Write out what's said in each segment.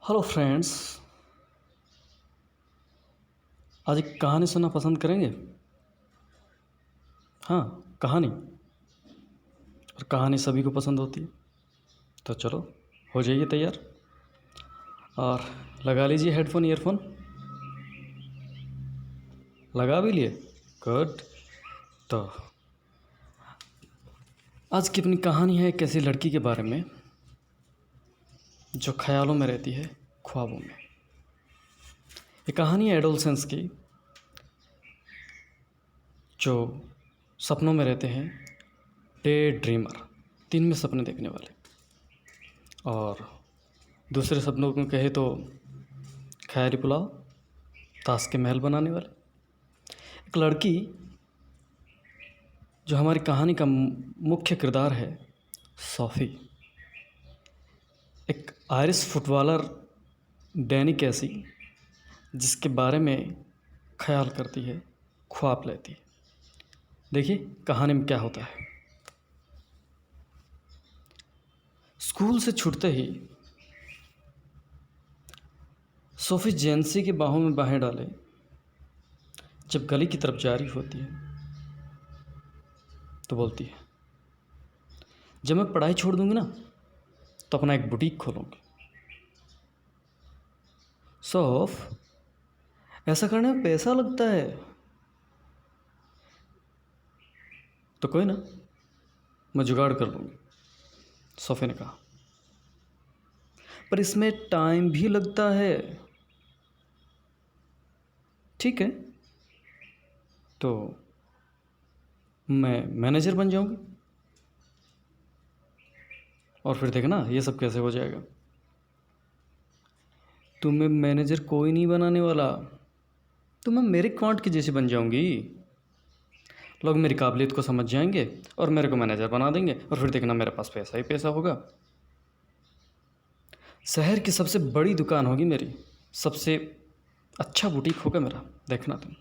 Hello friends. आज एक कहानी सुनना पसंद करेंगे। हाँ, कहानी। और कहानी सभी को पसंद होती है, तो चलो हो जाइए तैयार और लगा लीजिए हेडफोन ईयरफोन। लगा भी लिए? गुड। तो आज की अपनी कहानी है एक ऐसी लड़की के बारे में जो ख्यालों में रहती है, ख्वाबों में। ये कहानी है एडोलसेंस की, जो सपनों में रहते हैं, डे ड्रीमर, दिन में सपने देखने वाले, और दूसरे सपनों को कहे तो ख्याली पुलाव, ताश के महल बनाने वाले। एक लड़की जो हमारी कहानी का मुख्य किरदार है, सोफ़ी, एक आयरिश फुटबॉलर डैनी कैसी, जिसके बारे में ख्याल करती है, ख्वाब लेती है। देखिए कहानी में क्या होता है। स्कूल से छूटते ही सोफ़ी जेंसी की बाहों में बाहें डाले जब गली की तरफ जा रही होती है तो बोलती है, जब मैं पढ़ाई छोड़ दूंगी ना तो अपना एक बुटीक खोलूंगी। सोफ, ऐसा करने में पैसा लगता है। तो कोई ना, मैं जुगाड़ कर लूँगी, सोफ़ी ने कहा। पर इसमें टाइम भी लगता है। ठीक है, तो मैं मैनेजर बन जाऊंगी और फिर देखना ये सब कैसे हो जाएगा। तुम्हें मैनेजर कोई नहीं बनाने वाला, तुम्हें मेरे क्वांट की जैसी बन जाऊंगी। लोग मेरी काबिलियत को समझ जाएंगे और मेरे को मैनेजर बना देंगे और फिर देखना मेरे पास पैसा ही पैसा होगा। शहर की सबसे बड़ी दुकान होगी मेरी, सबसे अच्छा बुटीक होगा मेरा, देखना तुम।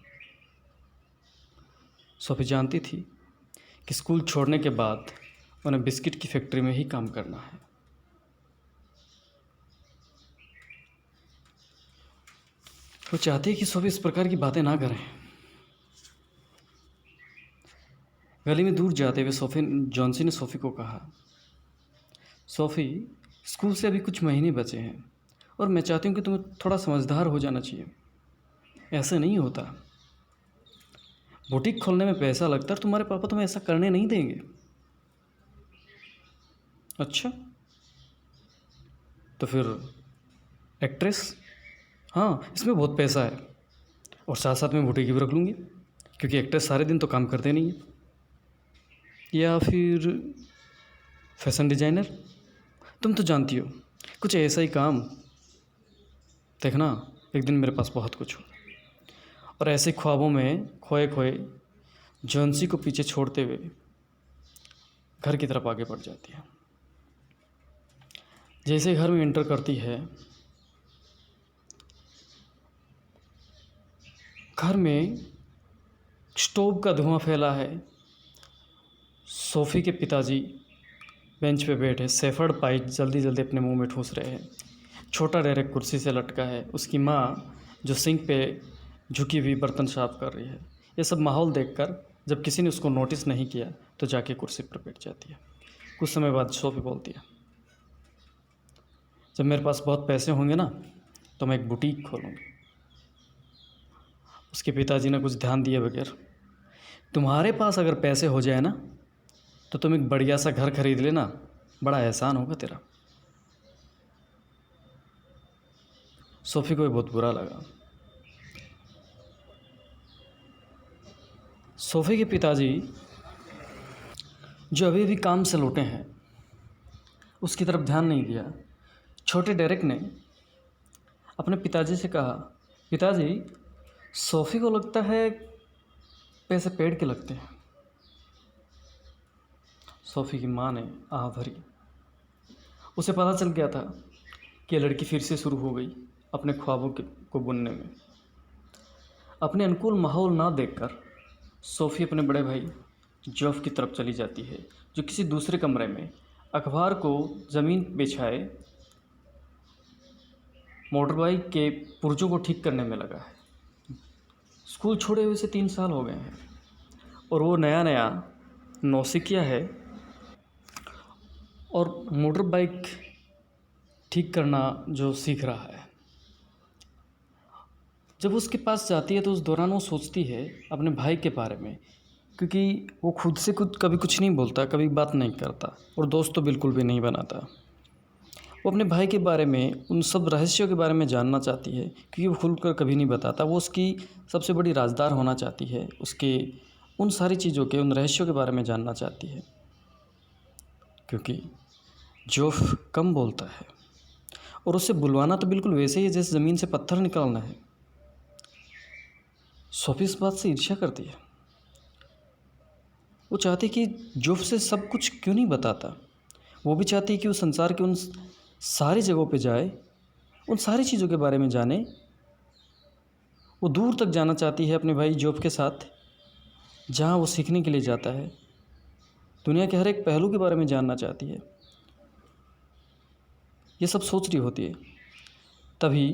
सोफ़ी जानती थी कि स्कूल छोड़ने के बाद उन्हें बिस्किट की फैक्ट्री में ही काम करना है। वो चाहती है कि सोफ़ी इस प्रकार की बातें ना करें। गली में दूर जाते हुए जॉन्सी ने सोफ़ी को कहा, सोफ़ी, स्कूल से अभी कुछ महीने बचे हैं और मैं चाहती हूँ कि तुम्हें थोड़ा समझदार हो जाना चाहिए। ऐसे नहीं होता, बुटीक खोलने में पैसा लगता है, तुम्हारे पापा तुम्हें ऐसा करने नहीं देंगे। अच्छा, तो फिर एक्ट्रेस? हाँ, इसमें बहुत पैसा है और साथ साथ में बुटीक भी रख लूँगी, क्योंकि एक्ट्रेस सारे दिन तो काम करते नहीं है। या फिर फैशन डिज़ाइनर, तुम तो जानती हो, कुछ ऐसा ही काम। देखना एक दिन मेरे पास बहुत कुछ हो। और ऐसे ख्वाबों में खोए खोए जॉन्सी को पीछे छोड़ते हुए घर की तरफ आगे बढ़ जाती है। जैसे घर में एंटर करती है, घर में स्टोव का धुआं फैला है। सोफ़ी के पिताजी बेंच पे बैठे सेफर्ड पाइप जल्दी जल्दी अपने मुंह में ठूस रहे हैं। छोटा डेरेक कुर्सी से लटका है, उसकी माँ जो सिंक पे झुकी हुई बर्तन साफ कर रही है। ये सब माहौल देखकर जब किसी ने उसको नोटिस नहीं किया तो जाके कुर्सी पर बैठ जाती है। कुछ समय बाद सोफ़ी बोलती है, जब मेरे पास बहुत पैसे होंगे ना तो मैं एक बुटीक खोलूँगी। उसके पिताजी ने कुछ ध्यान दिए बगैर, तुम्हारे पास अगर पैसे हो जाए ना तो तुम एक बढ़िया सा घर खरीद लेना, बड़ा एहसान होगा तेरा। सोफ़ी को बहुत बुरा लगा। सोफ़ी के पिताजी जो अभी भी काम से लौटे हैं उसकी तरफ ध्यान नहीं दिया। छोटे डेरेक ने अपने पिताजी से कहा, पिताजी, सोफ़ी को लगता है पैसे पेड़ के लगते हैं। सोफ़ी की माँ ने आह भरी। उसे पता चल गया था कि ये लड़की फिर से शुरू हो गई अपने ख्वाबों को बुनने में। अपने अनुकूल माहौल ना देखकर सोफ़ी अपने बड़े भाई जॉफ की तरफ चली जाती है, जो किसी दूसरे कमरे में अखबार को ज़मीन बिछाए मोटर बाइक के पुर्जों को ठीक करने में लगा है। स्कूल छोड़े हुए से 3 साल हो गए हैं और वो नया नया नौसिखिया है और मोटर बाइक ठीक करना जो सीख रहा है। जब उसके पास जाती है तो उस दौरान वो सोचती है अपने भाई के बारे में, क्योंकि वो खुद से खुद कभी कुछ नहीं बोलता, कभी बात नहीं करता और दोस्त तो बिल्कुल भी नहीं बनाता। वो अपने भाई के बारे में, उन सब रहस्यों के बारे में जानना चाहती है, क्योंकि वो खुलकर कभी नहीं बताता। वो उसकी सबसे बड़ी राज़दार होना चाहती है, उसके उन सारी चीज़ों के, उन रहस्यों के बारे में जानना चाहती है, क्योंकि जोफ कम बोलता है और उसे बुलवाना तो बिल्कुल वैसे ही है जैसे ज़मीन से पत्थर निकालना है। सोफ़ी इस बात से ईर्ष्या करती है। वो चाहती कि जोफ से सब कुछ क्यों नहीं बताता। वो भी चाहती है कि वो संसार के उन सारी जगहों पे जाए, उन सारी चीज़ों के बारे में जाने। वो दूर तक जाना चाहती है अपने भाई जोफ के साथ, जहाँ वो सीखने के लिए जाता है। दुनिया के हर एक पहलू के बारे में जानना चाहती है। ये सब सोच रही होती है, तभी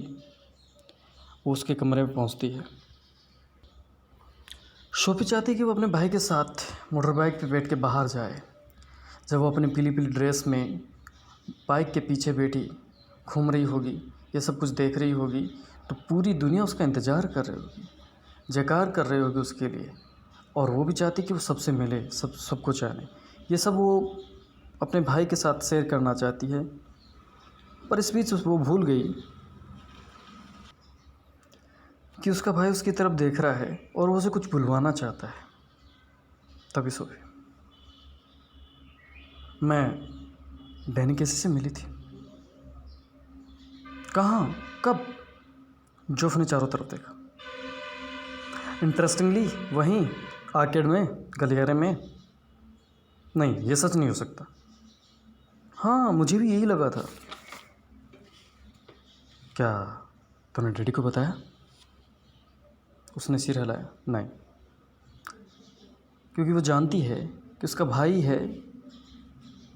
वो उसके कमरे में पहुंचती है। सोफ़ी चाहती है कि वो अपने भाई के साथ मोटर बाइक पे बैठ के बाहर जाए। जब वो अपनी पीली पीली ड्रेस में बाइक के पीछे बैठी घूम रही होगी, ये सब कुछ देख रही होगी, तो पूरी दुनिया उसका इंतज़ार कर रही होगी, जयकार कर रही होगी उसके लिए। और वो भी चाहती कि वो सबसे मिले, सबको जाने। ये सब वो अपने भाई के साथ शेयर करना चाहती है, पर इस बीच वो भूल गई कि उसका भाई उसकी तरफ देख रहा है और वो उसे कुछ बुलवाना चाहता है। तभी सोफ़ी मैं डैनी केसी से मिली थी। कहाँ? कब? जोफ ने चारों तरफ देखा। इंटरेस्टिंगली वहीं आर्केड में, गलियारे में। नहीं, ये सच नहीं हो सकता। हाँ, मुझे भी यही लगा था। क्या तूने डैडी को बताया? उसने सिर हिलाया। नहीं, क्योंकि वो जानती है कि उसका भाई है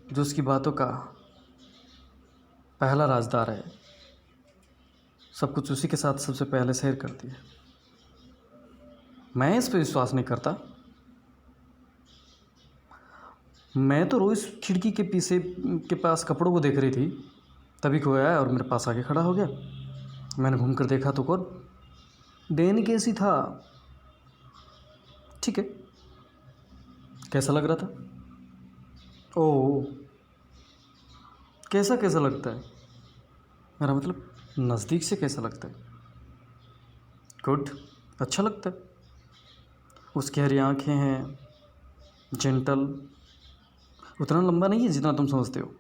जो उसकी बातों का पहला राजदार है। सब कुछ उसी के साथ सबसे पहले शेयर करती है। मैं इस पर विश्वास नहीं करता। मैं तो रोज़ खिड़की के पीछे के पास कपड़ों को देख रही थी, तभी कोई आया और मेरे पास आके खड़ा हो गया। मैंने घूम कर देखा तो कौन? डैनी केसी था। ठीक है, कैसा लग रहा था? ओह, कैसा कैसा लगता है? मेरा मतलब नज़दीक से कैसा लगता है? गुड, अच्छा लगता है। उसकी हरी आँखें हैं, जेंटल, उतना लंबा नहीं है जितना तुम समझते हो।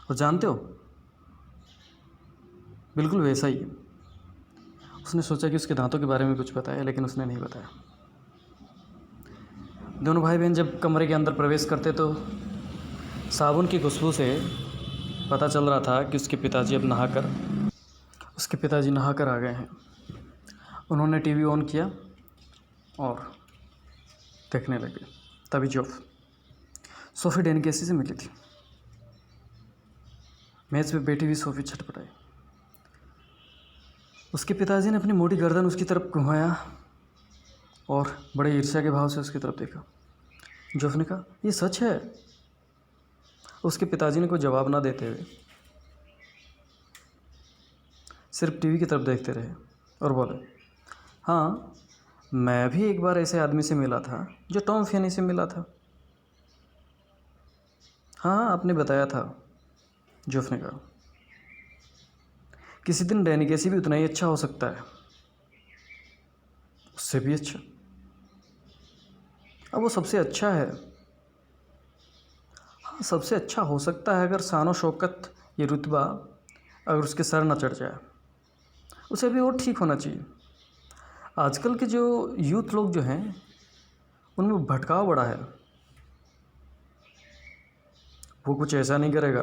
और जानते हो, बिल्कुल वैसा ही है। उसने सोचा कि उसके दांतों के बारे में कुछ बताया, लेकिन उसने नहीं बताया। दोनों भाई बहन जब कमरे के अंदर प्रवेश करते तो साबुन की खुशबू से पता चल रहा था कि उसके पिताजी नहाकर आ गए हैं। उन्होंने टीवी ऑन किया और देखने लगे। तभी जोफ सोफ़ी डैनी केसी से मिली थी। मेज़ पे बैठी हुई सोफ़ी छटपटाई। उसके पिताजी ने अपनी मोटी गर्दन उसकी तरफ घुमाया और बड़े ईर्ष्या के भाव से उसकी तरफ देखा। जोफ ने कहा, ये सच है? उसके पिताजी ने कोई जवाब ना देते हुए सिर्फ टीवी की तरफ देखते रहे और बोले, हाँ, मैं भी एक बार ऐसे आदमी से मिला था जो टॉम फेनी से मिला था। हाँ, आपने बताया था, जोफ ने कहा। किसी दिन डैनी केसी भी उतना ही अच्छा हो सकता है, उससे भी अच्छा। अब वो सबसे अच्छा है। हाँ, सबसे अच्छा हो सकता है अगर शान शौकत, ये रुतबा अगर उसके सर न चढ़ जाए। उसे भी और ठीक होना चाहिए। आजकल के जो यूथ लोग जो हैं, उनमें भटकाव बड़ा है। वो कुछ ऐसा नहीं करेगा।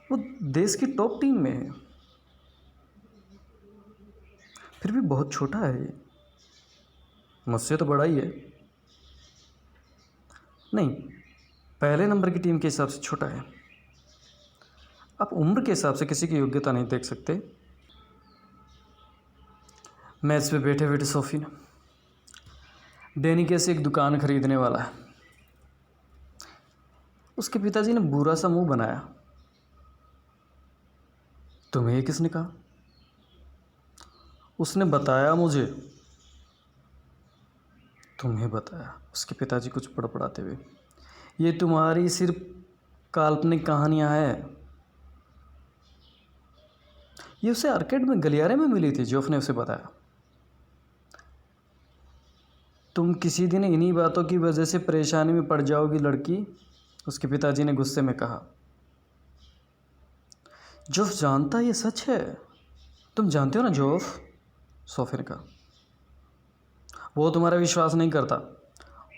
वो देश की टॉप टीम में है, फिर भी बहुत छोटा है ये। मुझसे तो बड़ा ही है। नहीं, पहले नंबर की टीम के हिसाब से छोटा है। आप उम्र के हिसाब से किसी की योग्यता नहीं देख सकते। मेज़ पे बैठे बैठे सोफ़ी ने, डैनी कैसे एक दुकान खरीदने वाला है। उसके पिताजी ने बुरा सा मुंह बनाया। तुम्हें ये किसने कहा? उसने बताया मुझे। तुम्हें बताया? उसके पिताजी कुछ बड़बड़ाते हुए। ये तुम्हारी सिर्फ काल्पनिक कहानियां हैं। ये उसे आर्केड में गलियारे में मिली थी, जोफ ने उसे बताया। तुम किसी दिन इन्हीं बातों की वजह से परेशानी में पड़ जाओगी लड़की, उसके पिताजी ने गुस्से में कहा। जोफ जानता ये सच है। तुम जानते हो ना जोफ, सोफी ने कहा। वो तुम्हारा विश्वास नहीं करता,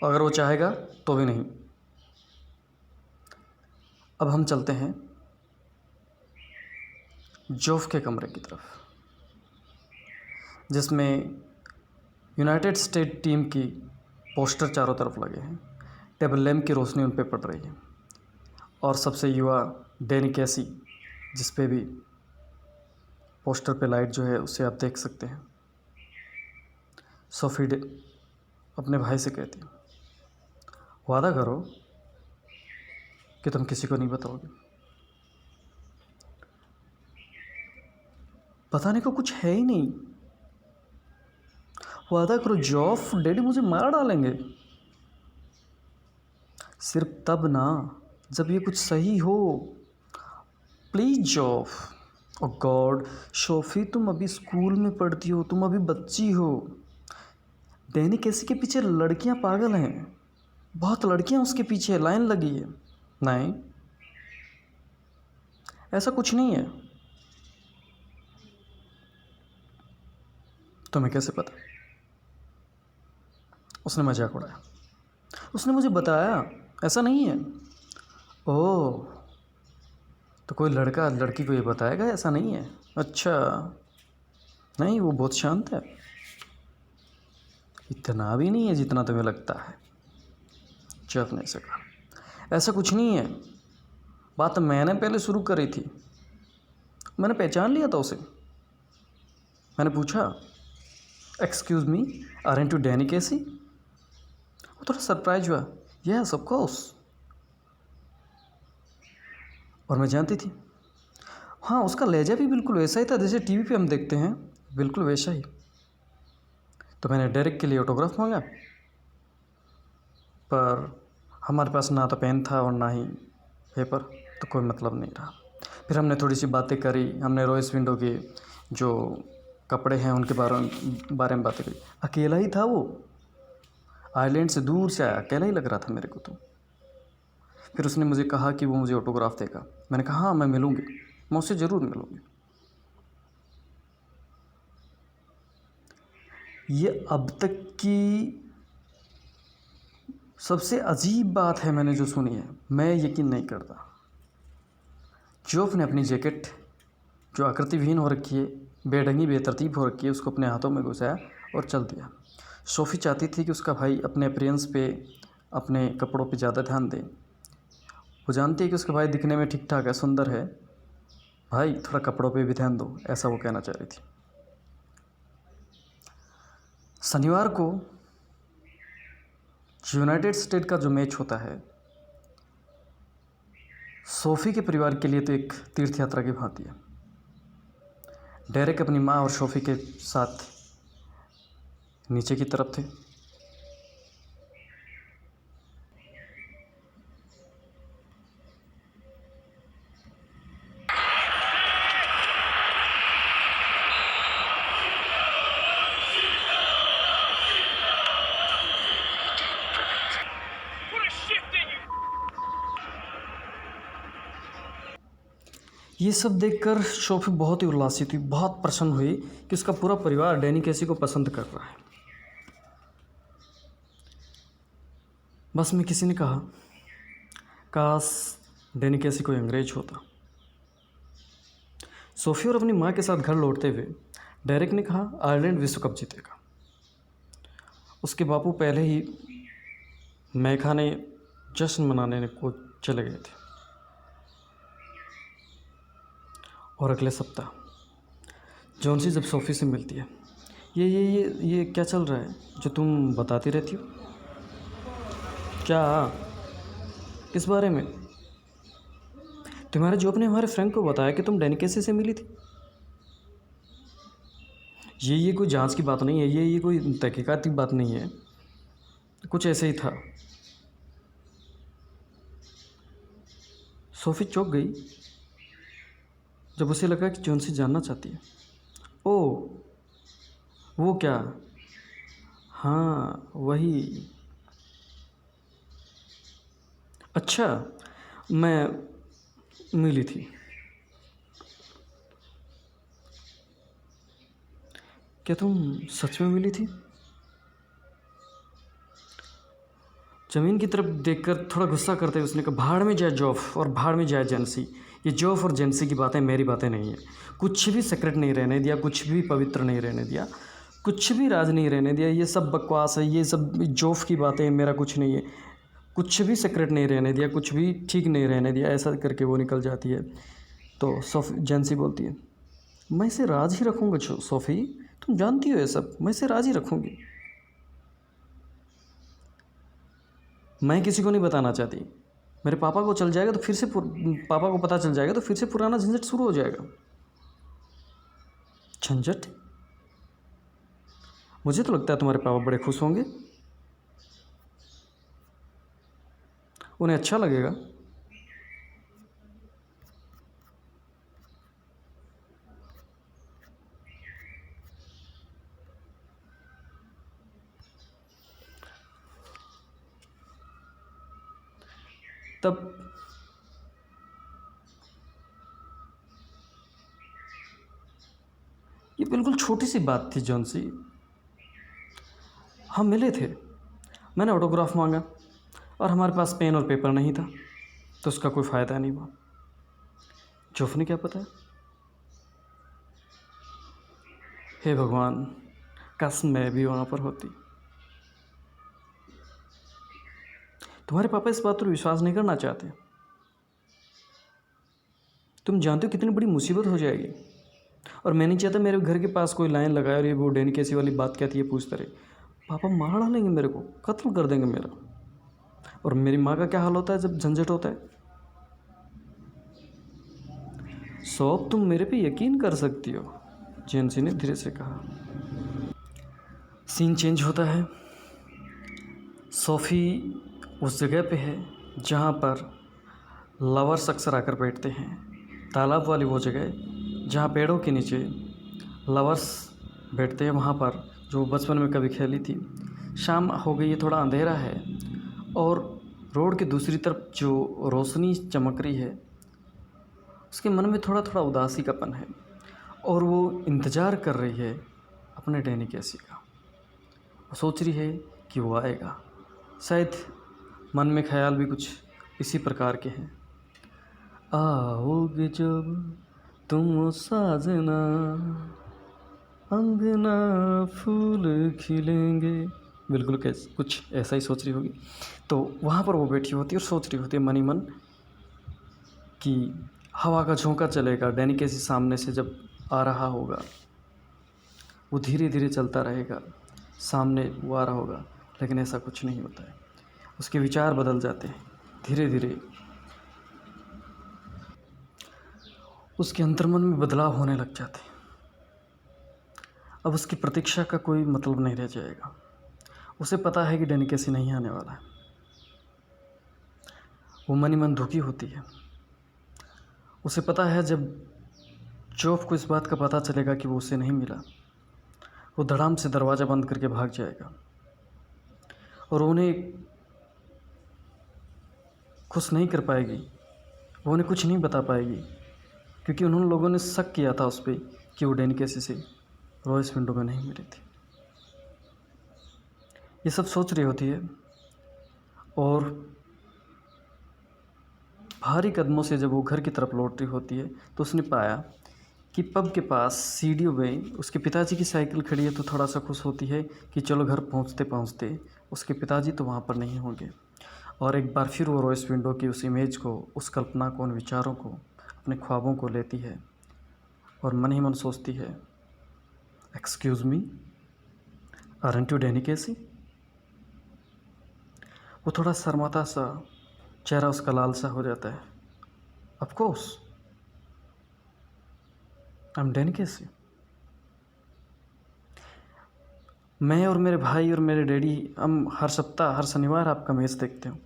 अगर वो चाहेगा तो भी नहीं। अब हम चलते हैं जोफ के कमरे की तरफ, जिसमें यूनाइटेड स्टेट टीम की पोस्टर चारों तरफ लगे हैं। टेबल लैम्प की रोशनी उन पे पड़ रही है और सबसे युवा डैनी कैसी, जिस पे भी पोस्टर पे लाइट जो है उसे आप देख सकते हैं। सोफी अपने भाई से कहती, वादा करो कि तुम किसी को नहीं बताओगे। बताने को कुछ है ही नहीं। वादा करो जॉफ, डैडी मुझे मार डालेंगे। सिर्फ तब ना जब ये कुछ सही हो। प्लीज जॉफ। ओ गॉड सोफी, तुम अभी स्कूल में पढ़ती हो, तुम अभी बच्ची हो। डैनी कैसी के पीछे लड़कियां पागल हैं, बहुत लड़कियां उसके पीछे लाइन लगी है। नहीं, ऐसा कुछ नहीं है। तुम्हें कैसे पता? उसने मजाक उड़ाया। उसने मुझे बताया, ऐसा नहीं है। ओह, तो कोई लड़का लड़की को ये बताएगा ऐसा नहीं है? अच्छा, नहीं वो बहुत शांत है। इतना भी नहीं है जितना तुम्हें लगता है, जॉफ ने ऐसे कहा। ऐसा कुछ नहीं है, बात मैंने पहले शुरू करी थी। मैंने पहचान लिया था उसे। मैंने पूछा, excuse me, aren't you Danny Casey? वो थोड़ा सरप्राइज हुआ। Yes of course. और मैं जानती थी। हाँ, उसका लहजा भी बिल्कुल वैसा ही था जैसे टीवी पे हम देखते हैं, बिल्कुल वैसा ही। तो मैंने डायरेक्ट के लिए ऑटोग्राफ मांगा, पर हमारे पास ना तो पेन था और ना ही पेपर, तो कोई मतलब नहीं रहा। फिर हमने थोड़ी सी बातें करी। हमने रॉयस विंडो के जो कपड़े हैं उनके बारे में बातें करी। अकेला ही था वो, आइलैंड से दूर से आया, अकेला ही लग रहा था मेरे को तो। फिर उसने मुझे कहा कि वो मुझे ऑटोग्राफ देगा। मैंने कहा हाँ मैं मिलूँगी, मैं उससे ज़रूर मिलूँगी। ये अब तक की सबसे अजीब बात है मैंने जो सुनी है। मैं यकीन नहीं करता। जोफ ने अपनी जैकेट जो आकृति विहीन हो रखी है, बेढंगी बेतरतीब हो रखी है, उसको अपने हाथों में घुसाया और चल दिया। सोफ़ी चाहती थी कि उसका भाई अपने अपीयरेंस पे, अपने कपड़ों पे ज़्यादा ध्यान दे। वो जानती है कि उसका भाई दिखने में ठीक ठाक है, सुंदर है, भाई थोड़ा कपड़ों पे भी ध्यान दो, ऐसा वो कहना चाह रही थी। शनिवार को यूनाइटेड स्टेट का जो मैच होता है, सोफ़ी के परिवार के लिए तो एक तीर्थ यात्रा की भांति है। डेरेक अपनी माँ और सोफ़ी के साथ नीचे की तरफ थे। ये सब देखकर सोफ़ी बहुत ही उल्लासित हुई, बहुत प्रसन्न हुई कि उसका पूरा परिवार डैनी कैसी को पसंद कर रहा है। बस में किसी ने कहा, काश डैनी कैसी कोई अंग्रेज होता। सोफ़ी और अपनी माँ के साथ घर लौटते हुए डेरेक ने कहा, आयरलैंड विश्व कप जीतेगा। उसके बापू पहले ही मैखाने जश्न मनाने को चले गए थे। और अगले सप्ताह जॉन्सी जब सोफ़ी से मिलती है, ये क्या चल रहा है जो तुम बताती रहती हो? क्या? किस बारे में? तुम्हारे जॉब ने हमारे फ्रेंड को बताया कि तुम डैनी कैसी से मिली थी। ये कोई जांच की बात नहीं है, ये कोई तहकीकात की बात नहीं है, कुछ ऐसे ही था। सोफ़ी चौंक गई जब उसे लगा कि जॉन्सी जानना चाहती है। ओह, वो क्या? हाँ, वही। अच्छा, मैं मिली थी। क्या तुम सच में मिली थी? ज़मीन की तरफ देखकर थोड़ा गुस्सा करते हुए उसने कहा, भाड़ में जाए जॉफ और भाड़ में जाए जेंसी। ये जॉफ और जेंसी की बातें मेरी बातें नहीं हैं। कुछ भी सीक्रेट नहीं रहने दिया, कुछ भी पवित्र नहीं रहने दिया, कुछ भी राज नहीं रहने दिया। ये सब बकवास है, ये सब जॉफ की बातें हैं, मेरा कुछ नहीं है। कुछ भी सीक्रेट नहीं रहने दिया, कुछ भी ठीक नहीं रहने दिया। ऐसा करके वो निकल जाती है। तो जेंसी बोलती है, मैं इसे राज ही रखूँगा सोफ़ी, तुम जानती हो ये सब, मैं इसे राज ही रखूँगी। मैं किसी को नहीं बताना चाहती। मेरे पापा को चल जाएगा तो फिर से पापा को पता चल जाएगा तो फिर से पुराना झंझट शुरू हो जाएगा। झंझट? मुझे तो लगता है तुम्हारे पापा बड़े खुश होंगे, उन्हें अच्छा लगेगा। तब ये बिल्कुल छोटी सी बात थी जॉन्सी। हम मिले थे, मैंने ऑटोग्राफ मांगा और हमारे पास पेन और पेपर नहीं था, तो उसका कोई फ़ायदा नहीं हुआ। जोफ ने क्या पता? हे भगवान, काश मैं भी वहाँ पर होती। तुम्हारे पापा इस बात पर विश्वास नहीं करना चाहते। तुम जानते हो कितनी बड़ी मुसीबत हो जाएगी। और मैं नहीं चाहता मेरे घर के पास कोई लाइन लगाए और ये वो डैनी कैसी वाली बात क्या थी ये पूछते रहे। पापा मार डालेंगे मेरे को, कत्ल कर देंगे मेरा। और मेरी माँ का क्या हाल होता है जब झंझट होता है। सौब तुम मेरे पे यकीन कर सकती हो, जेंसी ने धीरे से कहा। सीन चेंज होता है। सोफ़ी उस जगह पे है जहाँ पर लवर्स अक्सर आकर बैठते हैं। तालाब वाली वो जगह जहाँ पेड़ों के नीचे लवर्स बैठते हैं, वहाँ पर जो बचपन में कभी खेली थी। शाम हो गई है, थोड़ा अंधेरा है और रोड के दूसरी तरफ जो रोशनी चमक रही है उसके मन में थोड़ा थोड़ा उदासी कापन है और वो इंतज़ार कर रही है अपने डैनी कैसी का। वो सोच रही है कि वो आएगा। शायद मन में ख्याल भी कुछ इसी प्रकार के हैं। आओगे जब तुम साजना, अंगना फूल खिलेंगे, बिल्कुल कैसे कुछ ऐसा ही सोच रही होगी। तो वहाँ पर वो बैठी होती है और सोच रही होती है मन ही मन कि हवा का झोंका चलेगा, डैनी कैसी सामने से जब आ रहा होगा, वो धीरे धीरे चलता रहेगा, सामने वो आ रहा होगा, लेकिन ऐसा कुछ नहीं होता है। उसके विचार बदल जाते हैं धीरे धीरे, उसके अंतर्मन में बदलाव होने लग जाते हैं। अब उसकी प्रतीक्षा का कोई मतलब नहीं रह जाएगा। उसे पता है कि डैनी कैसी नहीं आने वाला है। वो मन ही मन दुखी होती है। उसे पता है जब जोफ को इस बात का पता चलेगा कि वो उसे नहीं मिला, वो धड़ाम से दरवाज़ा बंद करके भाग जाएगा और उन्हें खुश नहीं कर पाएगी, वो उन्हें कुछ नहीं बता पाएगी, क्योंकि उन्होंने लोगों ने शक किया था उस पर कि वो डैनी कैसी से रॉयस विंडो में नहीं मिली थी। ये सब सोच रही होती है और भारी कदमों से जब वो घर की तरफ लौट रही होती है तो उसने पाया कि पब के पास सीढ़ियों में उसके पिताजी की साइकिल खड़ी है। तो थोड़ा सा खुश होती है कि चलो घर पहुंचते पहुंचते उसके पिताजी तो वहाँ पर नहीं होंगे। और एक बार फिर वो रॉयस विंडो की उस इमेज को, उस कल्पना को, उन विचारों को, अपने ख्वाबों को लेती है और मन ही मन सोचती है, excuse me, aren't you Danny Casey? वो थोड़ा शर्माता सा, चेहरा उसका लाल सा हो जाता है। Of course I am Danny कैसी। मैं और मेरे भाई और मेरे डैडी हम हर सप्ताह हर शनिवार आपका मैच देखते हो।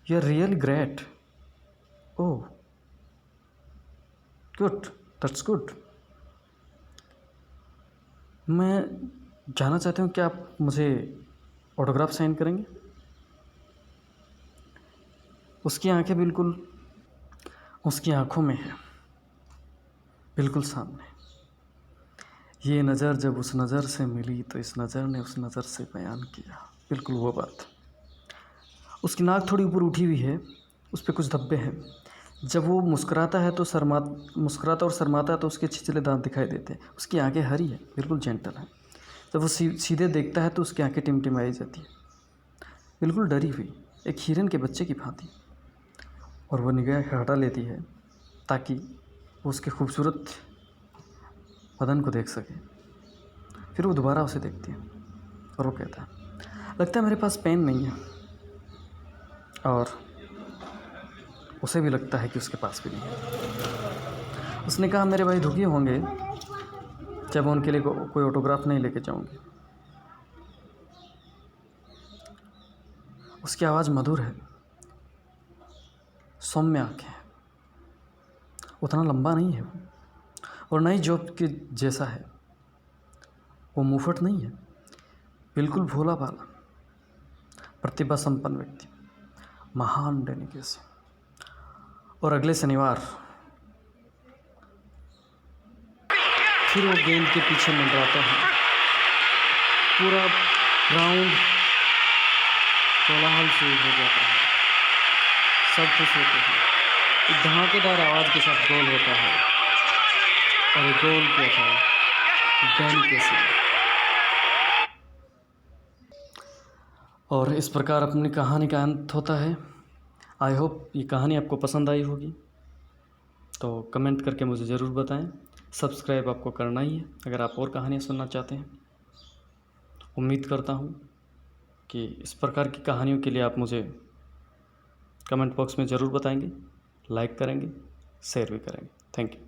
You are really great. Oh good, that's good. मैं जानना चाहती हूँ, क्या आप मुझे ऑटोग्राफ साइन करेंगे? उसकी आंखें बिल्कुल उसकी आंखों में है, बिल्कुल सामने। ये नज़र जब उस नज़र से मिली तो इस नज़र ने उस नज़र से बयान किया, बिल्कुल वो बात। उसकी नाक थोड़ी ऊपर उठी हुई है, उस पर कुछ धब्बे हैं। जब वो मुस्कुराता है तो मुस्कुराता और शर्माता है तो उसके छिछले दांत दिखाई देते हैं। उसकी आंखें हरी है, बिल्कुल जेंटल है। जब वो सीधे देखता है तो उसकी आंखें टिमटिमाई जाती है, बिल्कुल डरी हुई, एक हिरन के बच्चे की भांति। और वो निगाह हटा लेती है ताकि वो उसके खूबसूरत बदन को देख सके। फिर वो दोबारा उसे देखती है और वो कहता है, लगता है मेरे पास पेन नहीं है। और उसे भी लगता है कि उसके पास भी नहीं है। उसने कहा, मेरे भाई दुखी होंगे जब उनके लिए कोई ऑटोग्राफ नहीं लेके जाऊंगी। उसकी आवाज़ मधुर है, सौम्य आँखें, उतना लंबा नहीं है वो, और ना ही जॉब के जैसा है। वो मुफट नहीं है, बिल्कुल भोला भाला, प्रतिभा संपन्न व्यक्ति, महान डैनी कैसी। और अगले शनिवार फिर वो गेंद के पीछे मंडराता है। पूरा ग्राउंड कोलाहल से हो जाता है, सब खुश होते हैं। एक धमाकेदार आवाज़ के साथ गोल होता है और ये गोल क्या था, डैनी कैसी। और इस प्रकार अपनी कहानी का अंत होता है। आई होप ये कहानी आपको पसंद आई होगी, तो कमेंट करके मुझे ज़रूर बताएं। सब्सक्राइब आपको करना ही है अगर आप और कहानियाँ सुनना चाहते हैं। उम्मीद करता हूँ कि इस प्रकार की कहानियों के लिए आप मुझे कमेंट बॉक्स में ज़रूर बताएंगे, लाइक करेंगे, शेयर भी करेंगे। Thank you.